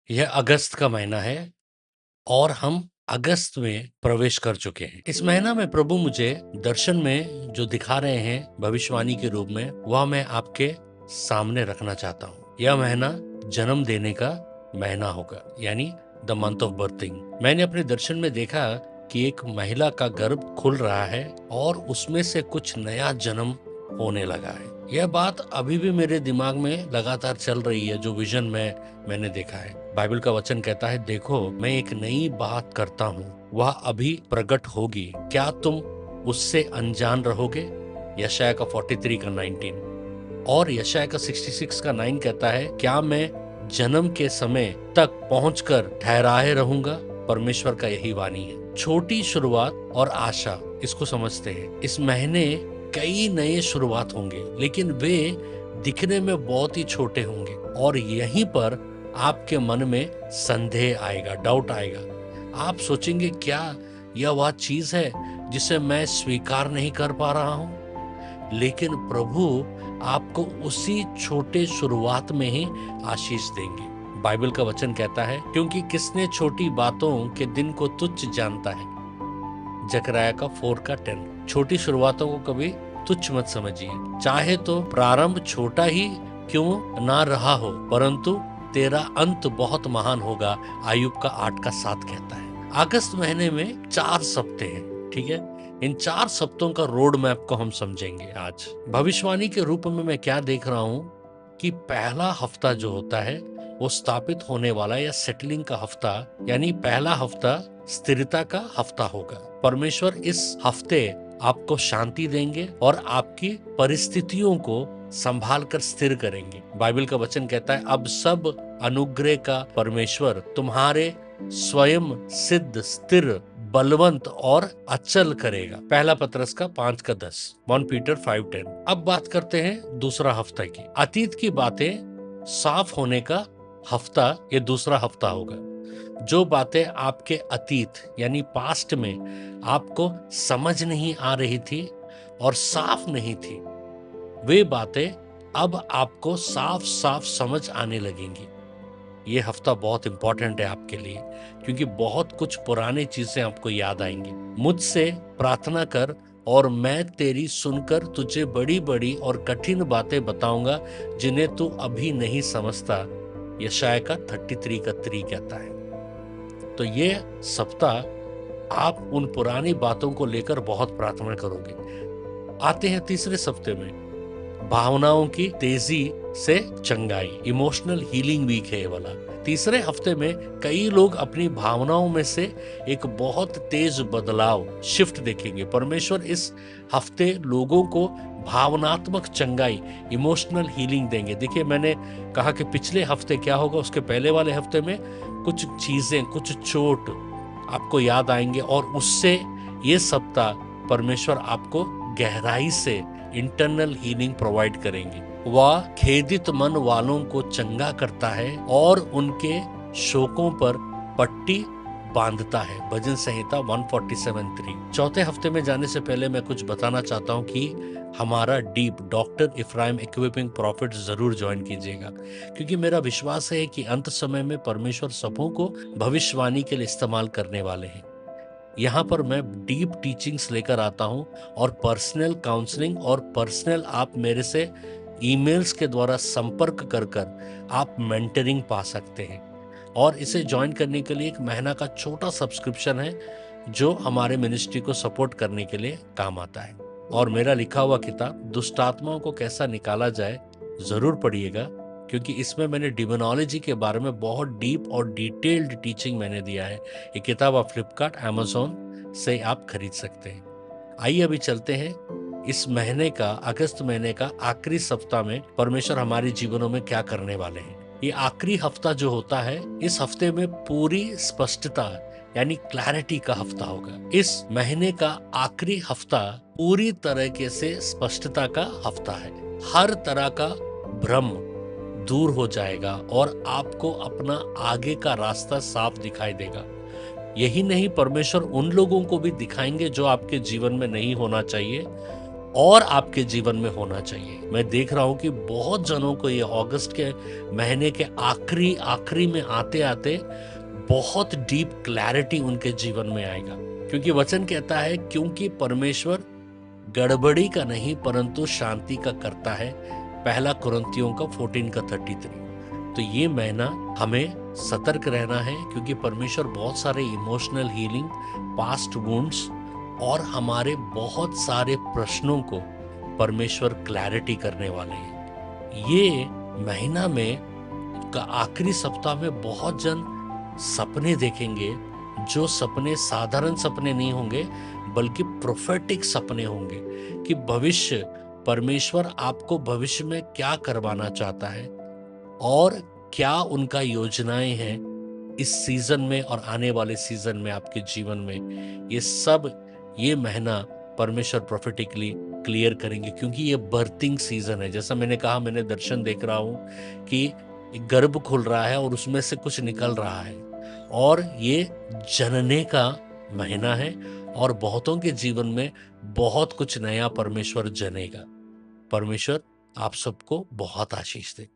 यह अगस्त का महीना है और हम अगस्त में प्रवेश कर चुके हैं। इस महीना में प्रभु मुझे दर्शन में जो दिखा रहे हैं भविष्यवाणी के रूप में, वह मैं आपके सामने रखना चाहता हूँ। यह महीना जन्म देने का महीना होगा, यानी द मंथ ऑफ बर्थिंग। मैंने अपने दर्शन में देखा कि एक महिला का गर्भ खुल रहा है और उसमें से कुछ नया जन्म होने लगा है। यह बात अभी भी मेरे दिमाग में लगातार चल रही है, जो विजन में मैंने देखा है। बाइबल का वचन कहता है, देखो मैं एक नई बात करता हूँ, वह अभी प्रकट होगी, क्या तुम उससे अनजान रहोगे? यशाया का 43 का 19 और यशाया का 66 का 9 कहता है, क्या मैं जन्म के समय तक पहुंचकर ठहराए रहूंगा? परमेश्वर का यही वाणी है। छोटी शुरुआत और आशा, इसको समझते हैं। इस महीने कई नए शुरुआत होंगे, लेकिन वे दिखने में बहुत ही छोटे होंगे और यहीं पर आपके मन में संदेह आएगा, डाउट आएगा। आप सोचेंगे, क्या यह वह चीज है जिसे मैं स्वीकार नहीं कर पा रहा हूं? लेकिन प्रभु आपको उसी छोटे शुरुआत में ही आशीष देंगे। बाइबल का वचन कहता है, क्योंकि किसने छोटी बातों के दिन को तुच्छ जानता है। जकरयाह का 4 का 10। छोटी शुरुआतों को कभी तुच्छ मत समझिए, चाहे तो प्रारंभ छोटा ही क्यों ना रहा हो, परंतु तेरा अंत बहुत महान होगा। आयुब का 8 का 7 कहता है। अगस्त महीने में 4 सप्ते हैं, ठीक है। इन 4 सप्तों का रोड मैप को हम समझेंगे आज। भविष्यवाणी के रूप में मैं क्या देख रहा हूं कि पहला हफ्ता जो होता है वो स्थापित होने वाला या सेटलिंग का हफ्ता, यानी पहला हफ्ता स्थिरता का हफ्ता होगा। परमेश्वर इस हफ्ते आपको शांति देंगे और आपकी परिस्थितियों को संभाल कर स्थिर करेंगे। बाइबल का वचन कहता है, अब सब अनुग्रह का परमेश्वर तुम्हारे स्वयं सिद्ध, स्थिर, बलवंत और अचल करेगा। पहला पत्रस का 5 का 10, 1 पीटर 5:10। अब बात करते हैं दूसरा हफ्ता की। अतीत की बातें साफ होने का हफ्ता ये दूसरा हफ्ता होगा। जो बातें आपके अतीत यानी पास्ट में आपको समझ नहीं आ रही थी और साफ नहीं थी, वे बातें अब आपको साफ साफ समझ आने लगेंगी। ये हफ्ता बहुत इंपॉर्टेंट है आपके लिए, क्योंकि बहुत कुछ पुरानी चीजें आपको याद आएंगी। मुझसे प्रार्थना कर और मैं तेरी सुनकर तुझे बड़ी बड़ी और कठिन बातें बताऊंगा जिन्हें तू अभी नहीं समझता। यशाया का 33 का 3 कहता है। तो ये सप्ताह आप उन पुरानी बातों को लेकर बहुत प्रार्थना करोगे। आते हैं तीसरे सप्ते में, भावनाओं की तेजी से चंगाई। इमोशनल हीलिंग वीक है ये वाला। तीसरे हफ्ते में कई लोग अपनी भावनाओं में से एक बहुत तेज बदलाव, शिफ्ट देखेंगे। परमेश्वर इस हफ्ते लोगों को भावनात्मक चंगाई, इमोशनल हीलिंग देंगे। देखिए, मैंने कहा कि पिछले हफ्ते क्या होगा, उसके पहले वाले हफ्ते में कुछ चीजें, कुछ चोट आपको याद आएंगे और उससे ये सप्ताह परमेश्वर आपको गहराई से इंटरनल हीलिंग प्रोवाइड करेंगे। वह खेदित मन वालों को चंगा करता है और उनके शोकों पर पट्टी बांधता है। भजन संहिता 147:3। चौथे हफ्ते में जाने से पहले मैं कुछ बताना चाहता हूं कि हमारा deep doctor Ephraim equipping profit जरूर ज्वाइन कीजिएगा, क्योंकि मेरा विश्वास है कि अंत समय में परमेश्वर सबों को भविष्यवाणी के लिए इस्तेमाल करने वाले हैं। यहाँ पर मैं डीप टीचिंग्स लेकर आता हूँ और पर्सनल काउंसलिंग और पर्सनल आप मेरे से ईमेल्स के द्वारा संपर्क कर कर आप मेंटरिंग पा सकते हैं। और इसे ज्वाइन करने के लिए एक महीना का छोटा सब्सक्रिप्शन है जो हमारे मिनिस्ट्री को सपोर्ट करने के लिए काम आता है। और मेरा लिखा हुआ किताब दुष्टात्माओं को कैसा निकाला जाए जरूर पढ़िएगा, क्योंकि इसमें मैंने डिमोनोलॉजी के बारे में बहुत डीप और डिटेल्ड टीचिंग मैंने दिया है। ये किताब आप फ्लिपकार्ट, अमेज़न से आप खरीद सकते हैं। आइए अभी चलते हैं इस महीने का, अगस्त महीने का आखिरी सप्ताह में परमेश्वर हमारे जीवनों में क्या करने वाले हैं। ये आखिरी हफ्ता जो होता है, इस हफ्ते में पूरी स्पष्टता यानी क्लैरिटी का हफ्ता होगा। इस महीने का आखिरी हफ्ता पूरी तरीके से स्पष्टता का हफ्ता है। हर तरह का भ्रम दूर हो जाएगा और आपको अपना आगे का रास्ता साफ दिखाई देगा। यही नहीं, परमेश्वर उन लोगों को भी दिखाएंगे जो आपके जीवन में नहीं होना चाहिए, और आपके जीवन में होना चाहिए। मैं देख रहा हूं कि बहुत जनों को ये अगस्त के महीने के आखिरी आखिरी में आते आते बहुत डीप क्लैरिटी उनके जीवन में आएगा, क्योंकि वचन कहता है क्योंकि परमेश्वर गड़बड़ी का नहीं परंतु शांति का करता है। पहला कुरिन्थियों का 14 का 33। तो ये महीना हमें सतर्क रहना है, क्योंकि परमेश्वर बहुत सारे इमोशनल हीलिंग, पास्ट वुंड्स और हमारे बहुत सारे प्रश्नों को परमेश्वर क्लैरिटी करने वाले हैं। ये महीना में का आखिरी सप्ताह में बहुत जन सपने देखेंगे, जो सपने साधारण सपने नहीं होंगे बल्कि प्रोफेटिक सपने होंगे कि भविष्य, परमेश्वर आपको भविष्य में क्या करवाना चाहता है और क्या उनका योजनाएं हैं इस सीजन में और आने वाले सीजन में आपके जीवन में। ये सब ये महीना परमेश्वर प्रोफेटिकली क्लियर करेंगे, क्योंकि ये बर्थिंग सीजन है। जैसा मैंने कहा, मैंने दर्शन देख रहा हूं कि एक गर्भ खुल रहा है और उसमें से कुछ निकल रहा है, और ये जनने का महीना है और बहुतों के जीवन में बहुत कुछ नया परमेश्वर जनेगा। परमेश्वर आप सबको बहुत आशीष दे।